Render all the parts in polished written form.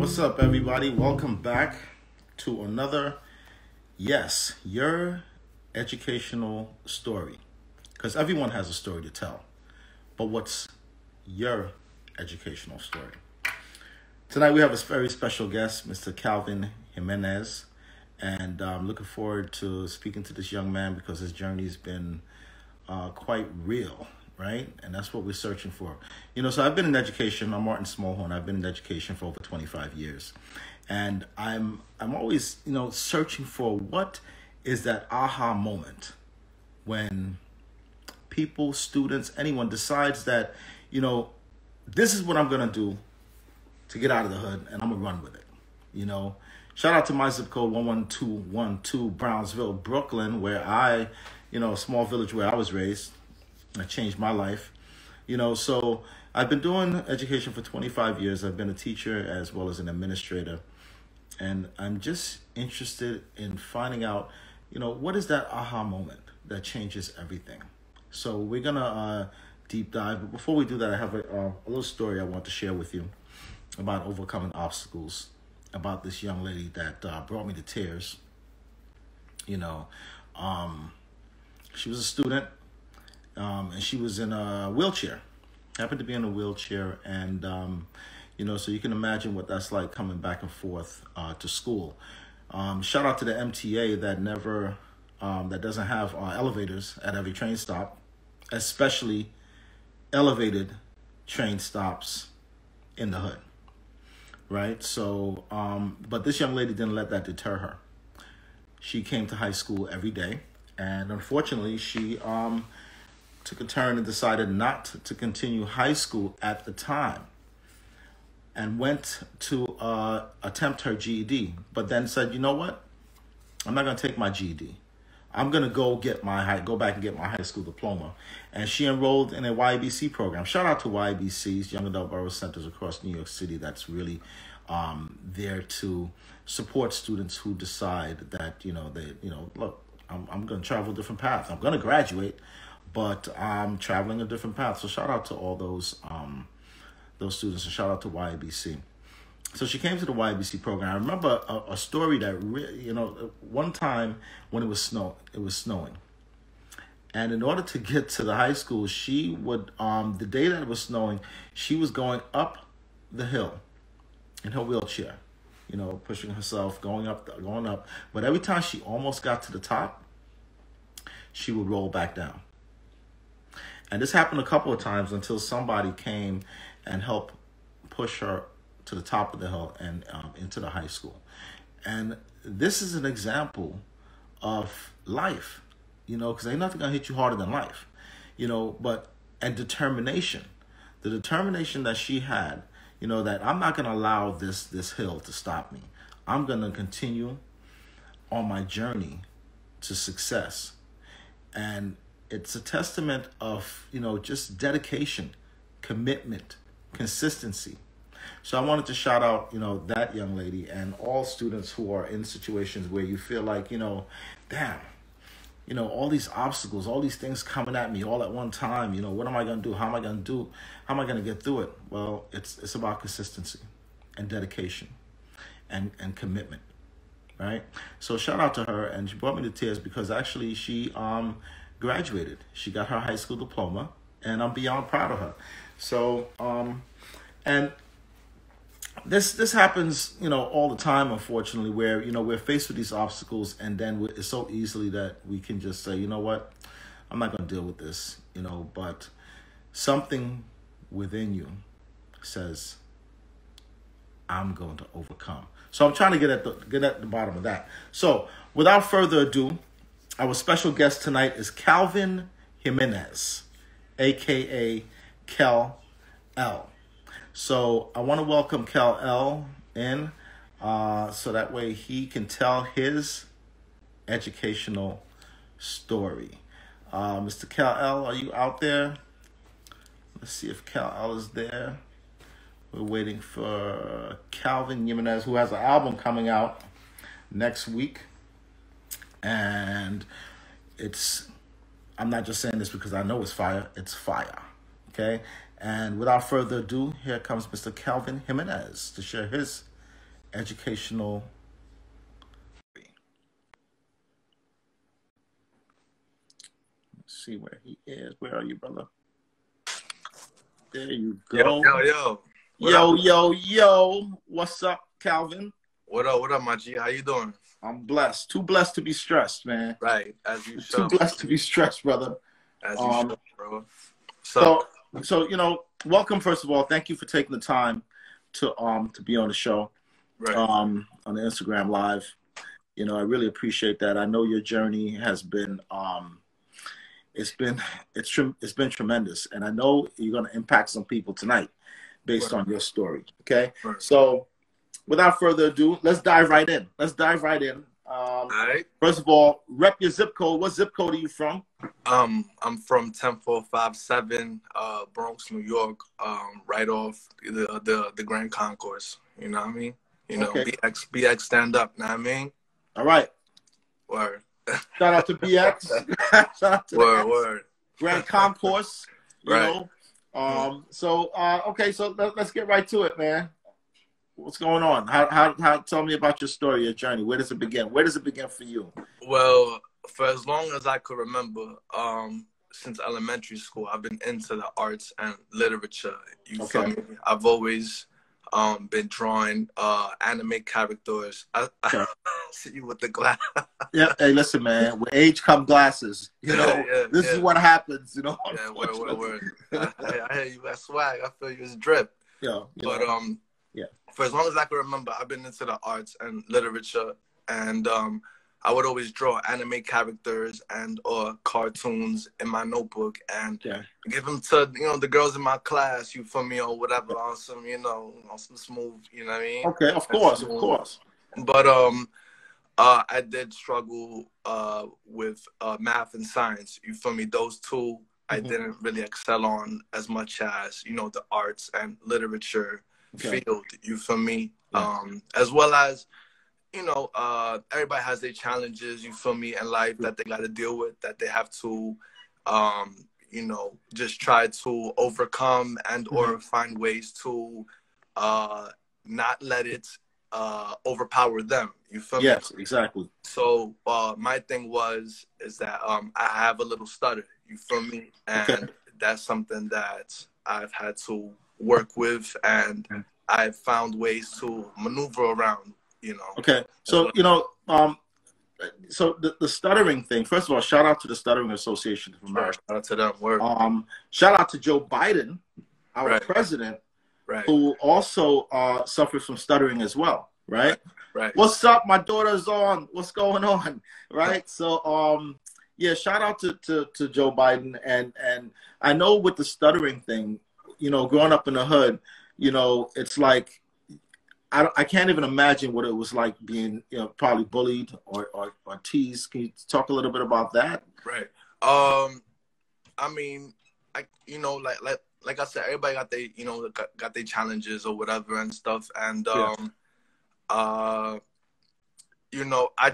What's up, everybody? Welcome back to another, yes, your educational story. Because everyone has a story to tell. But what's your educational story? Tonight we have a very special guest, Mr. Kelvin Jimenez. And I'm looking forward to speaking to this young man because his journey's been quite real, right? And that's what we're searching for. So I've been in education. I'm Martin Smallhorne. I've been in education for over 25 years. And I'm always, searching for what is that aha moment when people, students, anyone decides that, this is what I'm going to do to get out of the hood, and I'm going to run with it. Shout out to my zip code 11212, Brownsville, Brooklyn, where a small village where I was raised. That changed my life. So I've been doing education for 25 years. I've been a teacher as well as an administrator. And I'm just interested in finding out, what is that aha moment that changes everything? So we're going to deep dive. But before we do that, I have a little story I want to share with you about overcoming obstacles, about this young lady that brought me to tears. She was a student. And she was in a wheelchair, happened to be in a wheelchair. And, so you can imagine what that's like coming back and forth to school. Shout out to the MTA that doesn't have elevators at every train stop, especially elevated train stops in the hood, right? So, but this young lady didn't let that deter her. She came to high school every day. And unfortunately, she took a turn and decided not to continue high school at the time and went to attempt her GED, but then said, you know what? I'm not going to take my GED. I'm going to go back and get my high school diploma. And she enrolled in a YBC program. Shout out to YBCs, Young Adult Borough Centers across New York City. That's really there to support students who decide that, look, I'm going to travel a different path. I'm going to graduate, but I'm traveling a different path. So shout out to all those students, and shout out to YBC. So she came to the YBC program. I remember a story that one time when it was snowing, and in order to get to the high school, she would the day that it was snowing, she was going up the hill in her wheelchair, pushing herself, going up. But every time she almost got to the top, she would roll back down. And this happened a couple of times until somebody came and helped push her to the top of the hill and into the high school. And this is an example of life, because ain't nothing gonna hit you harder than life, and determination. The determination that she had, that I'm not gonna allow this hill to stop me. I'm gonna continue on my journey to success. And it's a testament of, just dedication, commitment, consistency. So I wanted to shout out, that young lady and all students who are in situations where you feel like, damn, all these obstacles, all these things coming at me all at one time, what am I going to do? How am I going to do? How am I going to get through it? Well, it's about consistency and dedication and commitment, right? So shout out to her, and she brought me to tears because actually she graduated. She got her high school diploma, and I'm beyond proud of her. So, and this happens, all the time, unfortunately, where, we're faced with these obstacles, and then it's so easily that we can just say, you know what, I'm not going to deal with this, but something within you says, I'm going to overcome. So I'm trying to get at the bottom of that. So without further ado, our special guest tonight is Kelvin Jimenez, a.k.a. Kel'L. So I want to welcome Kel'L in so that way he can tell his educational story. Mr. Kel'L, are you out there? Let's see if Kel'L is there. We're waiting for Kelvin Jimenez, who has an album coming out next week. And I'm not just saying this because I know it's fire. It's fire. Okay? And without further ado, here comes Mr. Kelvin Jimenez to share his educational. Let's see where he is. Where are you, brother? There you Yo, go. yo, yo. What Yo, up? yo, yo. What's up, Calvin? What up, my G? How you doing? I'm blessed. Too blessed to be stressed, man. Right, as you Too should, blessed to be stressed, brother. as you should, bro. So, welcome first of all. Thank you for taking the time to be on the show, Right. on the Instagram Live. I really appreciate that. I know your journey has been it's been tremendous, and I know you're going to impact some people tonight based on your story. Okay, Right. so without further ado, let's dive right in. All right. First of all, rep your zip code. What zip code are you from? I'm from 10457, Bronx, New York. Right off the Grand Concourse. You know what I mean? Okay. BX stand up. Know what I mean? All right. Word. Shout out to BX. Shout out to Word. Grand Concourse. Right. Okay, so let's get right to it, man. What's going on? How tell me about your story, your journey. Where does it begin? Where does it begin for you? Well, for as long as I could remember, since elementary school, I've been into the arts and literature. You feel me? I've always been drawing anime characters. I see you with the glass. Yeah, hey, listen, man. With age come glasses. This is what happens. Yeah, word. I hear you. That swag. I feel you. It's drip. Yeah. For as long as I can remember, I've been into the arts and literature, and I would always draw anime characters and or cartoons in my notebook and give them to the girls in my class. You feel me, or whatever, on some on some smooth. You know what I mean? Okay, of course. But I did struggle with math and science. You feel me? Those two I didn't really excel on as much as the arts and literature field. You feel me? As well as everybody has their challenges. You feel me? In life that they got to deal with, that they have to just try to overcome and or find ways to not let it overpower them. You feel me? Yes, exactly. So my thing is that I have a little stutter. You feel me? And that's something that I've had to work with, and I've found ways to maneuver around. Okay, so so the stuttering thing. First of all, shout out to the Stuttering Association of America. Shout out to them. Word. Shout out to Joe Biden, our president, who also suffers from stuttering as well. Right. What's up? My daughter's on. What's going on? Right. So shout out to Joe Biden, and I know with the stuttering thing, growing up in the hood, it's like I can't even imagine what it was like being probably bullied or teased. Can you talk a little bit about that? Right. I mean, like I said, everybody got their got their challenges or whatever and stuff, and I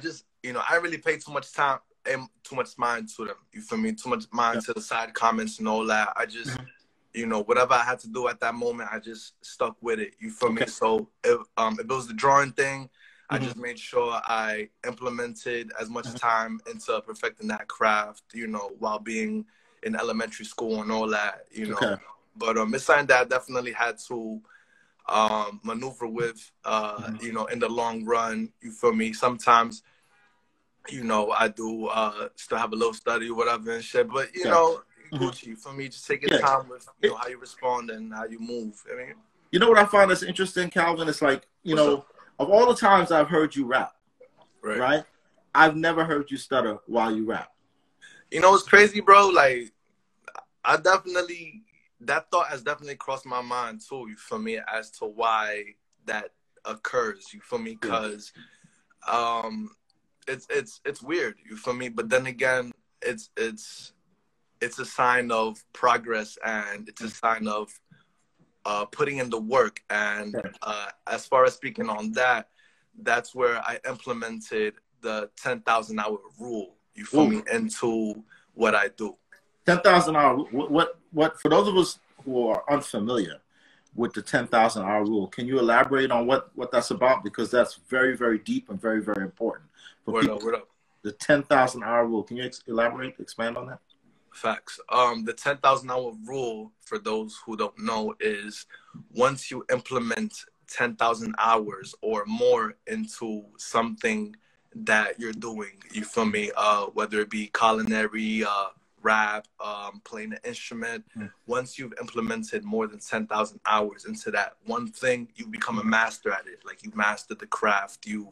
just I really pay too much time and too much mind to them. You feel me? Too much mind to the side comments and all that. I just whatever I had to do at that moment, I just stuck with it. You feel me? So if it was the drawing thing, I just made sure I implemented as much time into perfecting that craft, while being in elementary school and all that, But it's something that I definitely had to maneuver with, in the long run. You feel me? Sometimes, I do still have a little study or whatever and shit, but Gucci for me, just take your time with how you respond and how you move. I mean, what I find that's interesting, Calvin? It's like of all the times I've heard you rap, right? I've never heard you stutter while you rap. It's crazy, bro. Like that thought has definitely crossed my mind too. You feel me? As to why that occurs. You feel me? Because it's weird. You feel me? But then again, it's a sign of progress, and it's a sign of putting in the work. And as far as speaking on that, that's where I implemented the 10,000 hour rule. You feel me? Into what I do. 10,000 hours. What? For those of us who are unfamiliar, with the 10,000 hour rule. Can you elaborate on what that's about? Because that's very, very deep and very, very important for Word people. up, word up. The 10,000 hour rule. Can you elaborate, expand on that? Facts. The 10,000 hour rule, for those who don't know, is once you implement 10,000 hours or more into something that you're doing, you feel me? Whether it be culinary, rap, playing an instrument, once you've implemented more than 10,000 hours into that one thing, you become a master at it. Like, you mastered the craft. You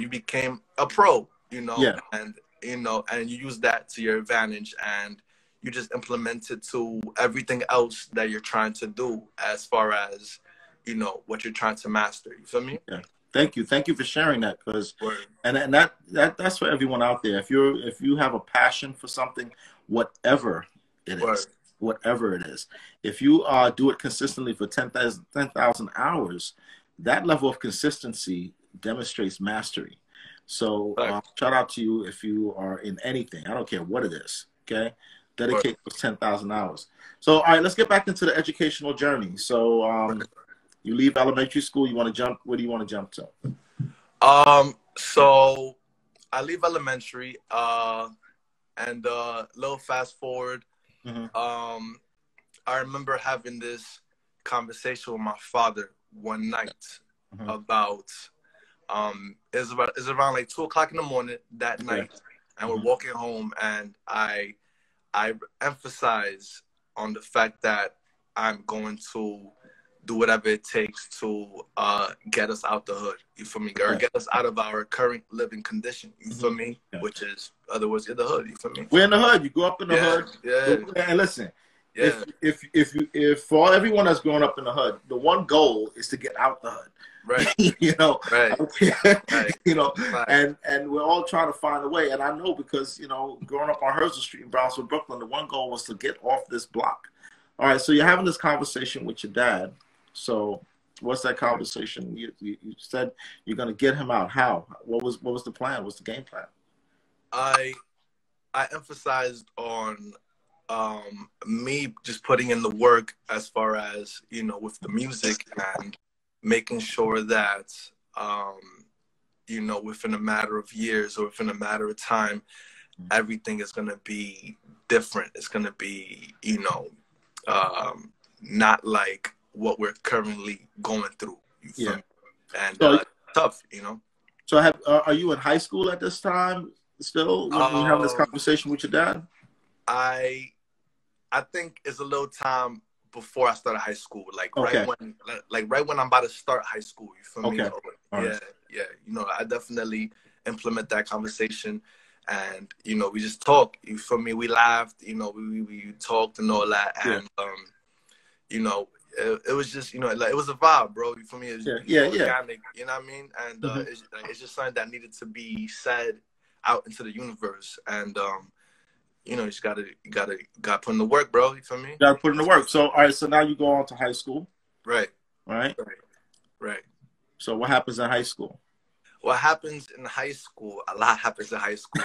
became a pro, Yeah. and and you use that to your advantage, and you just implement it to everything else that you're trying to do, as far as what you're trying to master. You feel me? Yeah. Thank you for sharing that, because Word. and that's for everyone out there. If you have a passion for something, whatever it is, Word. whatever it is, if you do it consistently for 10,000 hours, that level of consistency demonstrates mastery. So shout out to you if you are in anything. I don't care what it is. Okay, dedicate those 10,000 hours. So all right, let's get back into the educational journey. So you leave elementary school. You want to jump? Where do you want to jump to? So I leave elementary, and little fast forward. I remember having this conversation with my father one night about it's around like 2 o'clock in the morning that night, and we're walking home, and I emphasize on the fact that I'm going to do whatever it takes to get us out the hood. You feel me? Or get us out of our current living condition. You feel me? Which is, in other words, in the hood. You feel me? We're in the hood. You grew up in the hood. Yeah. And listen, if for everyone that's growing up in the hood, the one goal is to get out the hood. Right. Right. And we're all trying to find a way. And I know, because growing up on Herzl Street in Brownsville, Brooklyn, the one goal was to get off this block. All right, so you're having this conversation with your dad. So what's that conversation? You said you're going to get him out. How? What was the plan? What's the game plan? I emphasized on me just putting in the work, as far as with the music, and making sure that within a matter of years, or within a matter of time, everything is going to be different. It's going to be not like what we're currently going through. You feel me? And tough, So are you in high school at this time still, when you're having this conversation with your dad? I think it's a little time before I started high school, right when I'm about to start high school. You feel me? Yeah. I definitely implement that conversation, and we just talk. You feel me? We laughed. We talked and all that, and it was just it was a vibe, bro. You feel me? It was organic. You know what I mean? And it's just something that needed to be said out into the universe, and you just gotta put in the work, bro. You feel me? Gotta put in the work. So all right, so now you go on to high school. Right. So what happens in high school? What happens in high school? A lot happens in high school.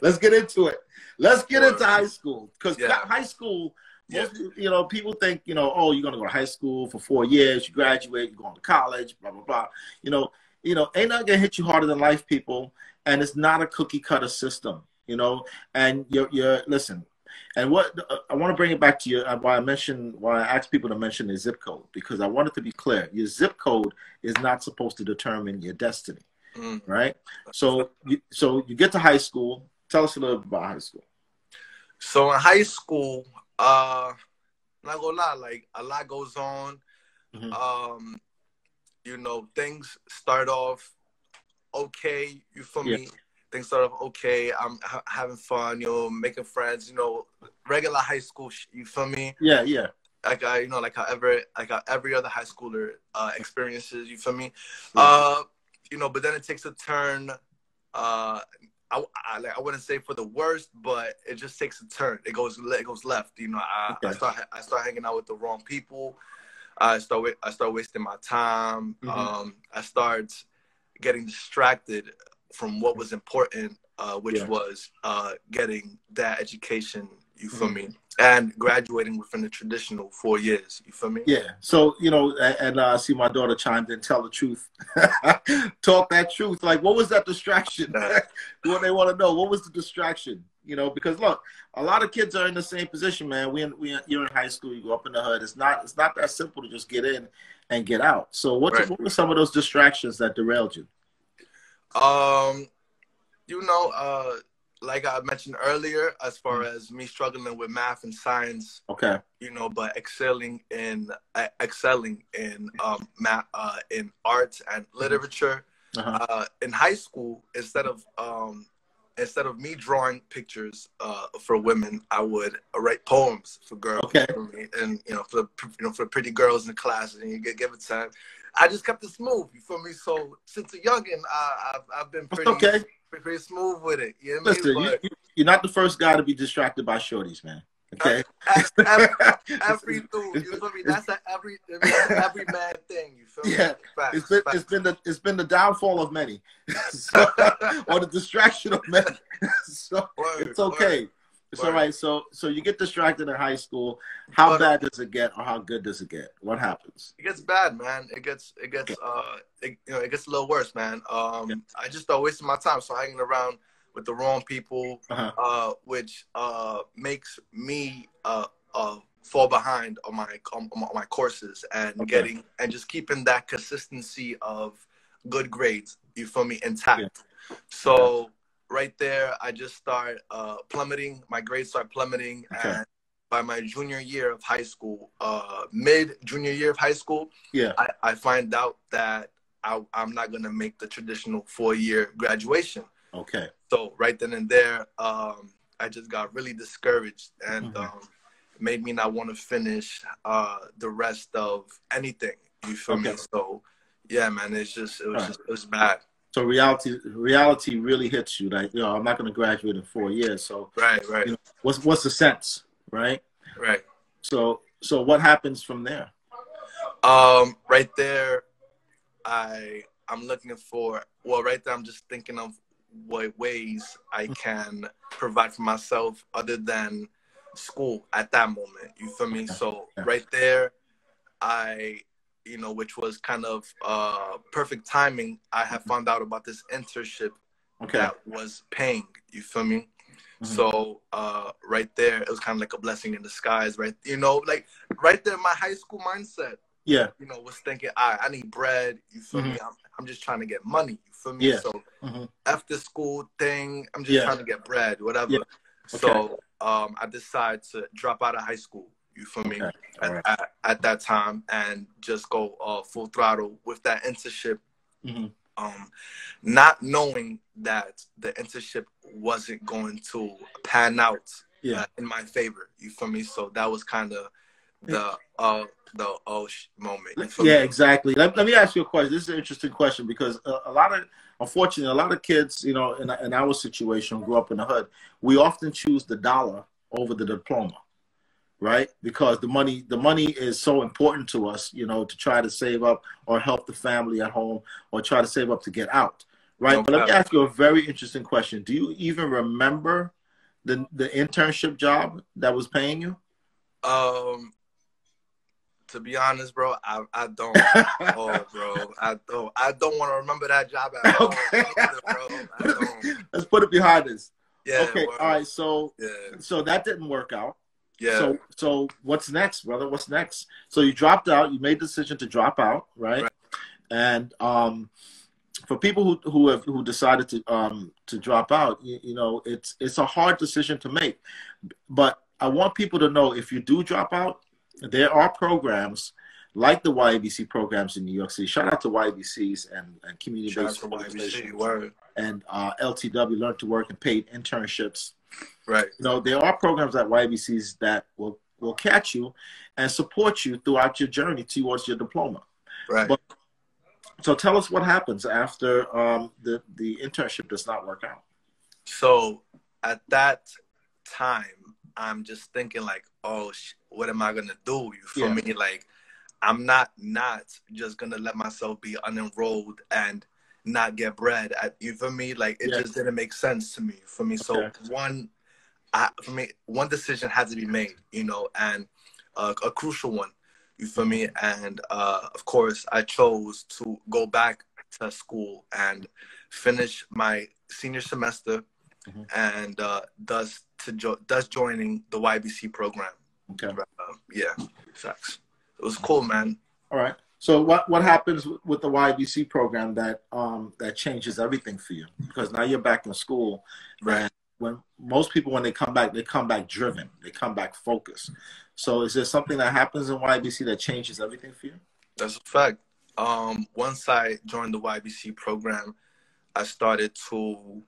Let's get into it. Let's get into high school, because high school, most people think oh, you're gonna go to high school for 4 years, you graduate, you're going to college, blah blah blah. Ain't nothing gonna hit you harder than life, people, and it's not a cookie cutter system. And you're listen. And what I want to bring it back to you, why I asked people to mention their zip code, because I want it to be clear. Your zip code is not supposed to determine your destiny, right? So you get to high school. Tell us a little bit about high school. So in high school, not gonna lie, a lot goes on. Things start off okay. You feel me? Things start off okay. I'm having fun, making friends, regular high school. You feel me? Yeah. Like like how every other high schooler experiences. You feel me? But then it takes a turn. I wouldn't say for the worst, but it just takes a turn. It goes left. I start hanging out with the wrong people. I start wasting my time. I start getting distracted from what was important, which was getting that education, You feel me? And graduating within the traditional 4 years. You feel me? Yeah. So, you know, and I see my daughter chimed in, tell the truth. Talk that truth. Like, what was that distraction? What they want to know, what was the distraction? You know, because look, a lot of kids are in the same position, man. You're in high school, you go up in the hood. It's not that simple to just get in and get out. So what were some of those distractions that derailed you? You know, like I mentioned earlier, as far as me struggling with math and science, Okay. you know, but excelling in math, in arts and literature. In high school, instead of me drawing pictures for women, I would write poems for girls. Okay. And for pretty girls in the class, and you give it time. I just kept it smooth. You feel me? So since a youngin, I've been pretty smooth with it. You know what I mean? Listen, you're not the first guy to be distracted by shorties, man. Okay. Every dude, you feel me? That's every man thing. You feel me? Yeah. Facts, it's been the downfall of many, or the distraction of many. So it's okay. Word. It's all right. So you get distracted in high school. How bad does it get, or how good does it get? What happens? It gets bad, man. It gets it gets a little worse, man. I just start wasting my time, so hanging around with the wrong people, which makes me fall behind on my courses and just keeping that consistency of good grades. You feel me? Intact. Yeah. So right there, I just start plummeting. My grades start plummeting, and by my junior year of high school, mid-junior year of high school, I find out that I'm not gonna make the traditional 4-year graduation. Okay. So right then and there, I just got really discouraged, and it made me not want to finish the rest of anything. You feel me? So yeah, man, it was bad. So reality really hits you. Like, I'm not going to graduate in 4 years. So right. You know, what's the sense, right? Right. So what happens from there? Right there, I'm looking for. Well, right there, I'm just thinking of what ways I can provide for myself other than school at that moment. You feel me? So right there, which was kind of perfect timing. I have found out about this internship that was paying. You feel me? So right there, it was kind of like a blessing in disguise, right? Like right there, my high school mindset. Yeah. Was thinking, I need bread. You feel me? I'm just trying to get money. You feel me? Yeah. So after school thing, I'm just trying to get bread, whatever. Yeah. So I decided to drop out of high school. You feel me? At that time, and just go full throttle with that internship. Not knowing that the internship wasn't going to pan out in my favor. You feel me? So that was kind of the moment. Yeah, exactly. Let me ask you a question. This is an interesting question because unfortunately, a lot of kids, in our situation, grew up in the hood. We often choose the dollar over the diploma, right? Because the money is so important to us, to try to save up or help the family at home or try to save up to get out, right? But let me ask you a very interesting question. Do you even remember the internship job that was paying you? To be honest, bro, I don't. Oh, bro, I don't want to remember that job at all. Okay. Bro. I don't. Let's put it behind us. Yeah. Okay. All right. So that didn't work out. Yeah. So what's next, brother? What's next? So you dropped out. You made the decision to drop out, right? And for people who decided to drop out, it's a hard decision to make. But I want people to know, if you do drop out, there are programs like the YABC programs in New York City. Shout out to YABCs and community-based organizations and LTW, Learn to Work, and paid internships. Right. There are programs at YABCs that will catch you and support you throughout your journey towards your diploma. Right. So tell us what happens after the internship does not work out. So at that time, I'm just thinking like, oh, what am I going to do? You feel me? Like, I'm not just going to let myself be unenrolled and not get bread. You feel me? Like, it just didn't make sense to me. For me. So one, for me, one decision had to be made, you know, and a crucial one. You feel me? And of course, I chose to go back to school and finish my senior semester, and thus joining the YBC program. Okay. Yeah, facts. It was cool, man. All right. So what happens with the YBC program that that changes everything for you? Because now you're back in school, Right. and when most people, when they come back driven, they come back focused. So is there something that happens in YBC that changes everything for you? That's a fact. Once I joined the YBC program, I started to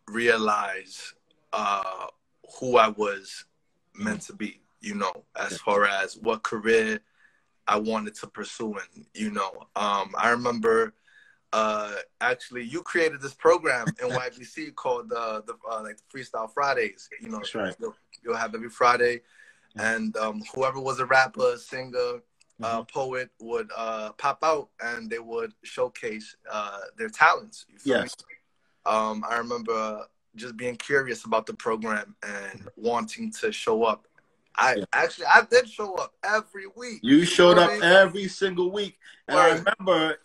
realize who I was meant to be, you know, as far as what career I wanted to pursue. And, you know, I remember actually you created this program in YBC called the Freestyle Fridays. You know, That's right. You'll have every Friday, and whoever was a rapper, singer, poet would pop out, and they would showcase their talents. You feel me? I remember just being curious about the program and wanting to show up. I did show up every week. You showed up every single week, and I remember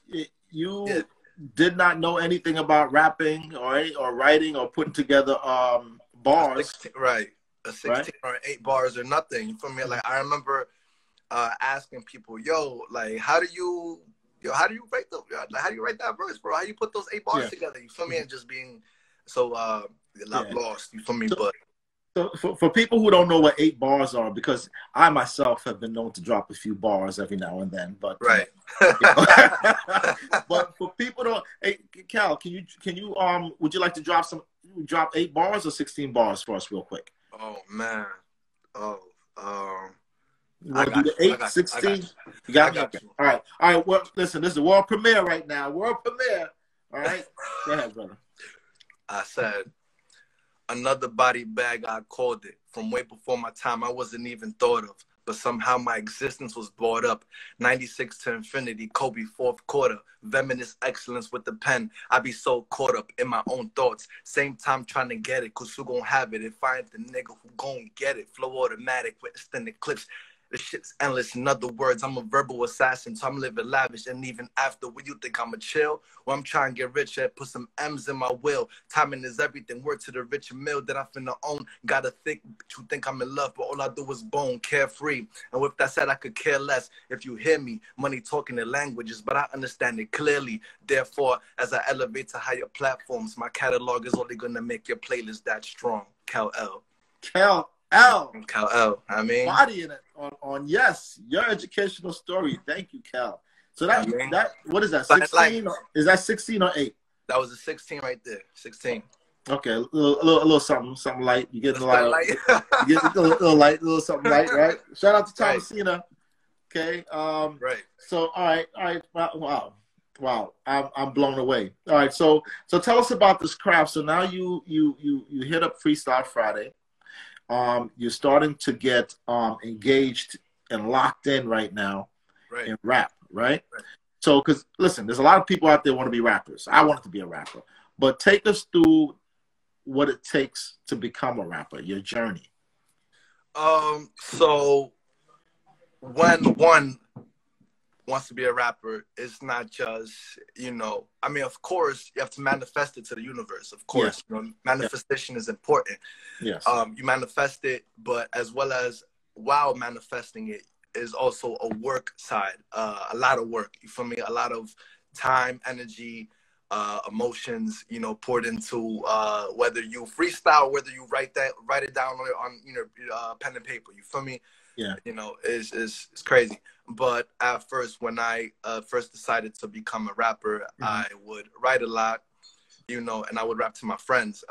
you did not know anything about rapping or writing or putting together bars. A 16 or 8 bars or nothing. You feel me? Like I remember asking people, how do you write how do you write that verse, bro? How do you put those 8 bars together? You feel me? And just being so lost. You feel me? So for people who don't know what 8 bars are, because I myself have been known to drop a few bars every now and then, but but for people don't, hey Cal, can you would you like to drop 8 bars or 16 bars for us real quick? Oh man. You want to do the 8, 16? You got me? Okay. All right. Well, listen, this is a world premiere right now. World premiere. All right. Go ahead, brother. I said, another body bag, I called it. From way before my time, I wasn't even thought of. But somehow my existence was brought up. 96 to infinity, Kobe, fourth quarter. Venomous excellence with the pen. I be so caught up in my own thoughts. Same time trying to get it, cause who gon' have it? If I ain't the nigga who gon' get it. Flow automatic with extended clips. The shit's endless. In other words, I'm a verbal assassin, so I'm living lavish. And even after, what you think I'm a chill? Well, I'm trying to get rich and put some M's in my will. Timing is everything. Word to the rich mill that I finna own. Gotta think, you think I'm in love, but all I do is bone, carefree. And with that said, I could care less if you hear me. Money talking in languages, but I understand it clearly. Therefore, as I elevate to higher platforms, my catalog is only gonna make your playlist that strong. Kel'L. Kel'L. I mean, bodying it on yes, your educational story. Thank you, Cal. So that what is that? 16? Is that 16 or 8? That was a 16 right there. 16. Okay, a little something light. You getting a lot of you get a little light, something light, right? Shout out to Thomasina. Okay. Right. So all right. Wow. I'm blown away. All right. So tell us about this craft. So now you hit up Freestyle Friday. You're starting to get engaged and locked in right now in rap, right? So, because listen, there's a lot of people out there want to be rappers. I wanted to be a rapper, but take us through what it takes to become a rapper, your journey. So when one wants to be a rapper, it's not just, I mean, of course, you have to manifest it to the universe. Of course, manifestation is important. Yes. You manifest it, but as well as while manifesting it is also a work side, a lot of work. You feel me? A lot of time, energy, emotions, poured into whether you freestyle, whether you write it down on pen and paper. You feel me? Yeah. It's crazy. But at first, when I first decided to become a rapper, I would write a lot, and I would rap to my friends,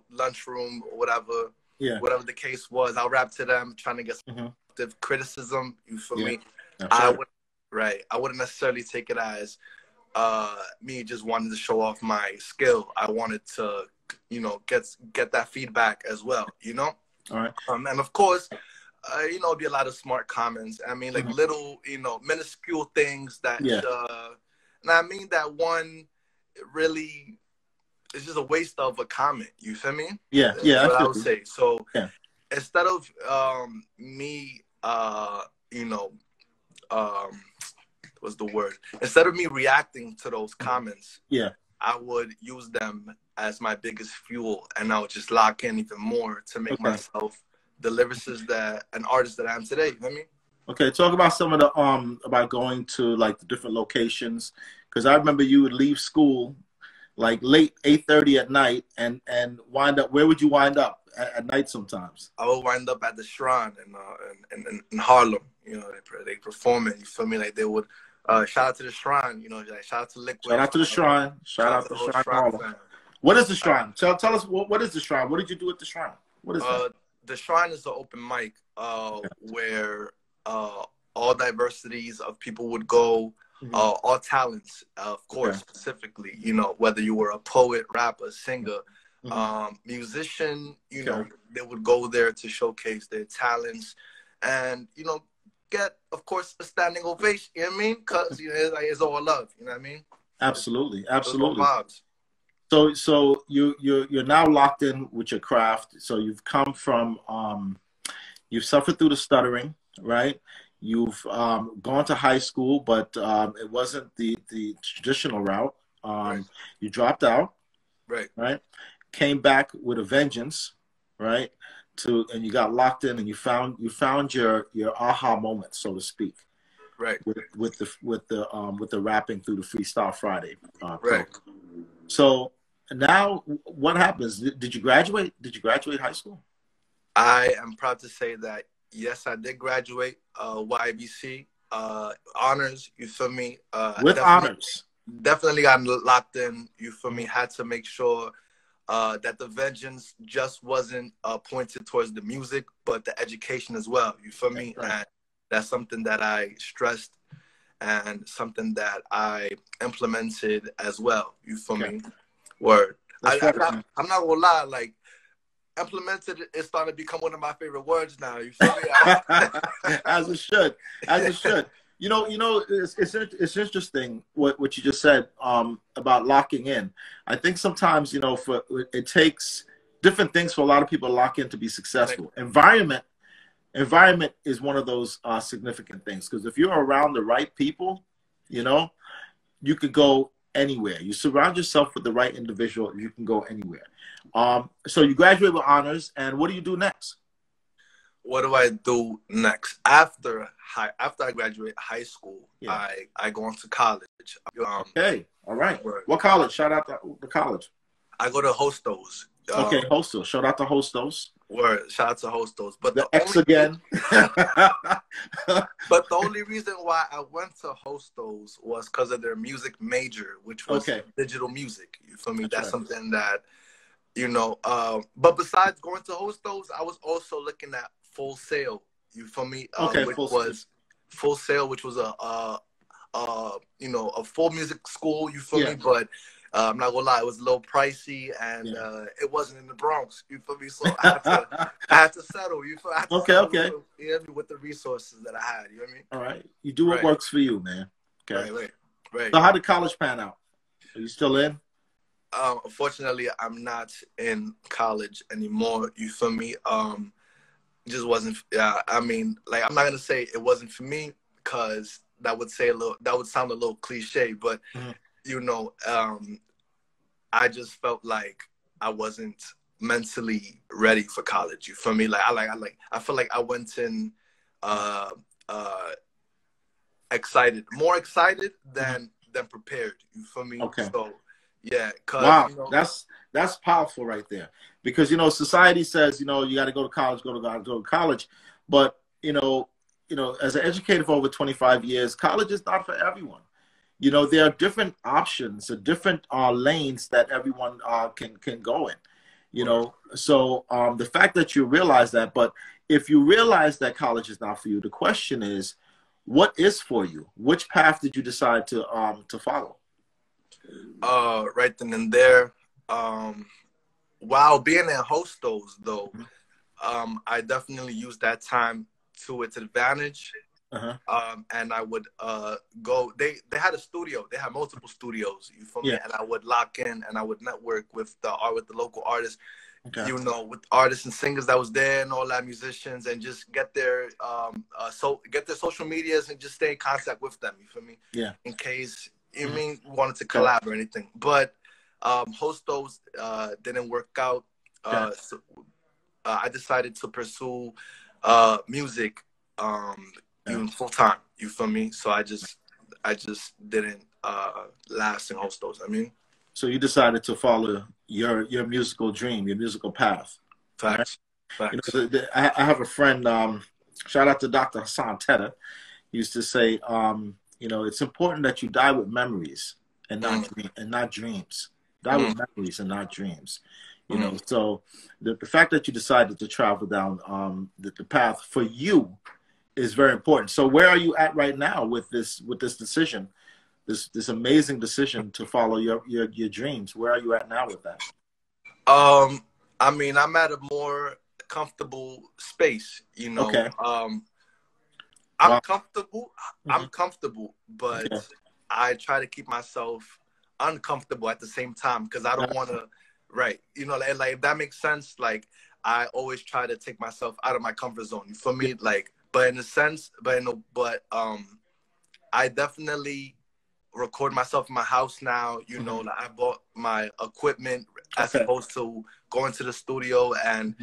lunchroom, whatever, whatever the case was. I'll rap to them, trying to get some criticism. You feel me? I wouldn't necessarily take it as me just wanting to show off my skill. I wanted to, get that feedback as well. All right. And of course, it'd be a lot of smart comments. I mean, like little, minuscule things that, and I mean that one really it's just a waste of a comment. You feel me? Yeah, That's I what I feel would you. say. So Yeah. instead of me, you know, um, what's the word? Instead of me reacting to those comments, Yeah. I would use them as my biggest fuel, and I would just lock in even more to make Okay. myself the lyricist that an artist that I am today. You know what I mean? Okay. Talk about some of the about going to like the different locations, because I remember you would leave school like late 8:30 at night and wind up. Where would you wind up at night sometimes? I would wind up at the Shrine in Harlem. You know, they performing. You feel me? Like they would. Shout out to the Shrine. You know, like shout out to Shout Liquid. out to the Shrine. Shout Shout out out to to the the whole Shrine Shrine Harlem. fam. What is the Shrine? Tell us what is the Shrine? What did you do at the Shrine? What is that? The Shrine is an open mic where all diversities of people would go, all talents, of course, specifically, you know, whether you were a poet, rapper, singer, musician, you know, they would go there to showcase their talents and, you know, get, of course, a standing ovation, you know what I mean? Because, you know, it's all love, you know what I mean? Absolutely, Those all absolutely. vibes. So you're now locked in with your craft. So you've come from you've suffered through the stuttering, right? You've gone to high school, but it wasn't the traditional route. Right. You dropped out, Right. right? Came back with a vengeance, right? And you got locked in, and you found your aha moment, so to speak, Right. with the rapping through the Freestyle Friday Pro. Right. So now, what happens? Did you graduate? Did you graduate high school? I am proud to say that yes, I did graduate YBC honors. You feel me? With honors. Definitely got locked in. You feel me? Had to make sure that the vengeance just wasn't pointed towards the music, but the education as well. You feel me? Right. And that's something that I stressed and something that I implemented as well. You feel me? Word. I'm not gonna lie, like implemented is starting to become one of my favorite words now. You feel me? As it should. As it should. You know, it's interesting what you just said about locking in. I think sometimes, you know, it takes different things for a lot of people to lock in to be successful. Environment is one of those significant things, because if you're around the right people, you know, you could go anywhere. You surround yourself with the right individual, you can go anywhere. So you graduate with honors, and what do you do next? What do I do next? After I graduate high school, I go on to college. Okay, all right. What college? Shout out to the college. I go to Hostos. Okay, Hostos. Shout out to Hostos. Word. Shout out to Hostos. But the X again. But the only reason why I went to Hostos was because of their music major, which was digital music. You feel me? That's something that, you know. But besides going to Hostos, I was also looking at Full Sail. You feel me? Full Sail, which was a you know, a full music school. You feel me? But I'm not gonna lie, it was a little pricey, and it wasn't in the Bronx. You feel me? So I had to settle. You feel? I had to settle, you know, with the resources that I had. You know what I mean? All right. You do what works for you, man. Okay. Right. So how did college pan out? Are you still in? Unfortunately, I'm not in college anymore. You feel me? It just wasn't. I mean, like, I'm not gonna say it wasn't for me, because that would sound a little cliche, but you know, I just felt like I wasn't mentally ready for college. You feel me? Like I feel like I went in more excited than prepared. You feel me? Okay. So yeah. Wow, you know, that's powerful right there. Because, you know, society says, you know, you got to go to college, go to college, but you know, as an educator for over 25 years, college is not for everyone. You know, there are different options, different lanes that everyone can go in. You know, so the fact that you realize that, but if you realize that college is not for you, the question is, what is for you? Which path did you decide to follow? Right then and there. While being in Hostos, though, I definitely used that time to its advantage. Uh-huh. And I would go. They had a studio. They had multiple studios. You feel me? Yeah. And I would lock in, and I would network with the local artists. Okay. You know, with artists and singers that was there, and all that, musicians, and just get their get their social medias and just stay in contact with them. You feel me? Yeah. In case you mean wanted to collab or anything, but Hostos didn't work out. So, I decided to pursue music even full time. You feel me? So I just didn't last in Hostos. I mean, so you decided to follow your musical dream, your musical path. facts. Right? Facts. You know, I have a friend. Shout out to Dr. Hassan Teta. He used to say, you know, it's important that you die with memories and not dreams. Die with memories and not dreams. You know, so the fact that you decided to travel down the path for you is very important. So where are you at right now with this decision, this amazing decision to follow your dreams? Where are you at now with that? I mean, I'm at a more comfortable space. You know, Okay. I'm comfortable. I'm comfortable, but Okay. I try to keep myself uncomfortable at the same time because I don't want to. Right. You know, like if that makes sense. Like I always try to take myself out of my comfort zone. You feel me? Like, but in a sense, I definitely record myself in my house now. You know, like I bought my equipment as opposed to going to the studio and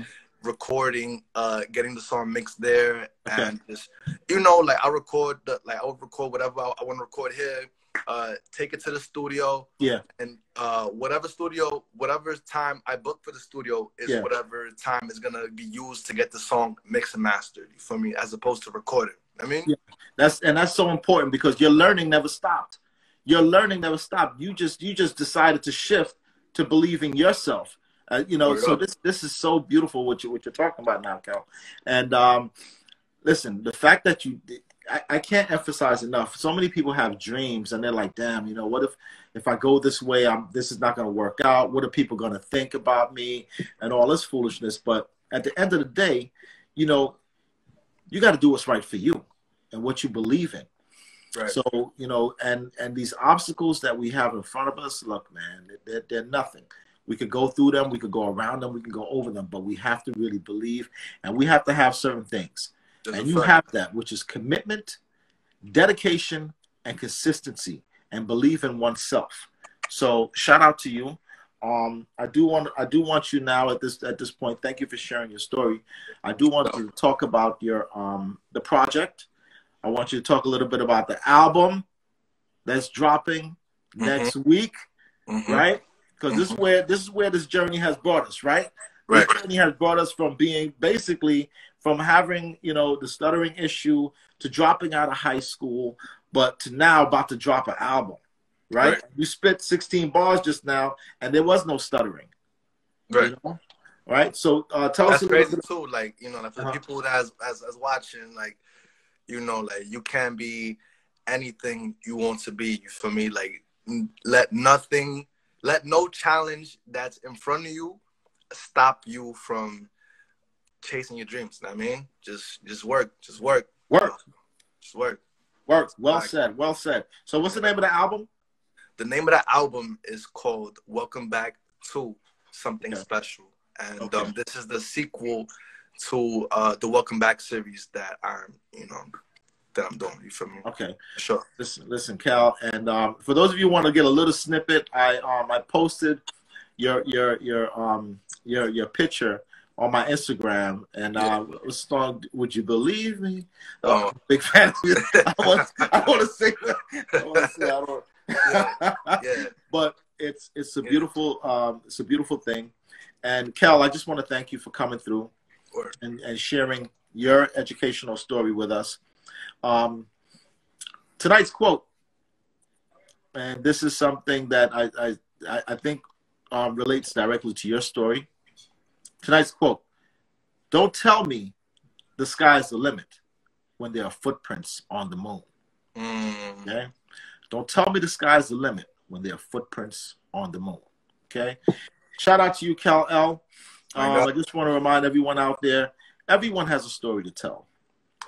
recording, getting the song mixed there, and just, you know, like I record I'll record whatever I want to record here. Take it to the studio, and whatever time I book for the studio is whatever time is gonna be used to get the song mixed and mastered. You feel me? As opposed to record it. I mean, that's so important because your learning never stopped. Your learning never stopped. You just decided to shift to believe in yourself. You know, so this is so beautiful what you're talking about now, Kel. And listen, the fact that I can't emphasize enough. So many people have dreams and they're like, damn, you know, what if I go this way, this is not going to work out. What are people going to think about me and all this foolishness? But at the end of the day, you know, you got to do what's right for you and what you believe in. Right. So, you know, and these obstacles that we have in front of us, look, man, they're nothing. We could go through them. We could go around them. We can go over them. But we have to really believe, and we have to have certain things. And you have that, which is commitment, dedication, and consistency, and believe in oneself. So shout out to you. I do want you now at this point. Thank you for sharing your story. I do want you to talk about your the project. I want you to talk a little bit about the album that's dropping next week, right? Because this is where this journey has brought us, right? This journey has brought us from being basically from having, you know, the stuttering issue to dropping out of high school, but to now about to drop an album, right? You spit 16 bars just now, and there was no stuttering, right? You know? Right. So tell us a little bit too. Like, you know, like for the people that as watching, like, you know, like you can be anything you want to be. You feel me? Like let no challenge that's in front of you stop you from chasing your dreams. You know what I mean? Just work. Well said. Well said. So what's the name of the album? The name of the album is called Welcome Back to Something Special. And this is the sequel to the Welcome Back series that I'm doing. You feel me? Okay. Sure. Listen, Kel, and for those of you who want to get a little snippet, I posted your picture on my Instagram, and it was song "Would You Believe Me?" Big fan of you. I want to sing that. But it's a beautiful thing. And Kel, I just want to thank you for coming through and sharing your educational story with us. Tonight's quote, and this is something that I think relates directly to your story. Tonight's quote: "Don't tell me the sky's the limit when there are footprints on the moon." Okay? Don't tell me the sky's the limit when there are footprints on the moon. Okay? Shout out to you, Kel'L. I just want to remind everyone out there, everyone has a story to tell.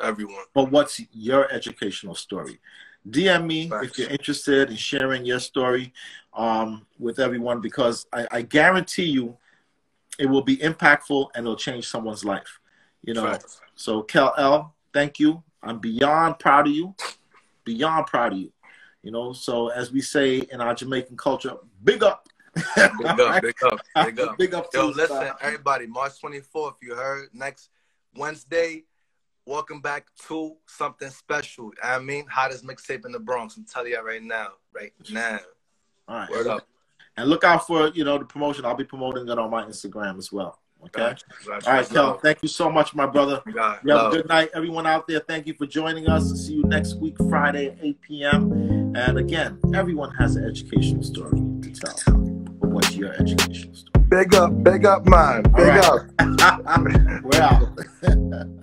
Everyone. But what's your educational story? DM me if you're interested in sharing your story with everyone, because I guarantee you it will be impactful and it'll change someone's life. You know. So Kel'L, thank you. I'm beyond proud of you. Beyond proud of you. You know, so as we say in our Jamaican culture, big up. Big up, big up, big up. Big up to Yo, listen, everybody, March 24th, you heard, next Wednesday, welcome back to something special. I mean, hottest mixtape in the Bronx. I'm telling you right now. All right. Word up. And look out for, you know, the promotion. I'll be promoting it on my Instagram as well. Okay? Gotcha. All right, Kel, thank you so much, my brother. You have a good night. Everyone out there, thank you for joining us. See you next week, Friday at 8 p.m. And again, everyone has an educational story to tell. But what's your educational story? Big up, man. Big up. We're out.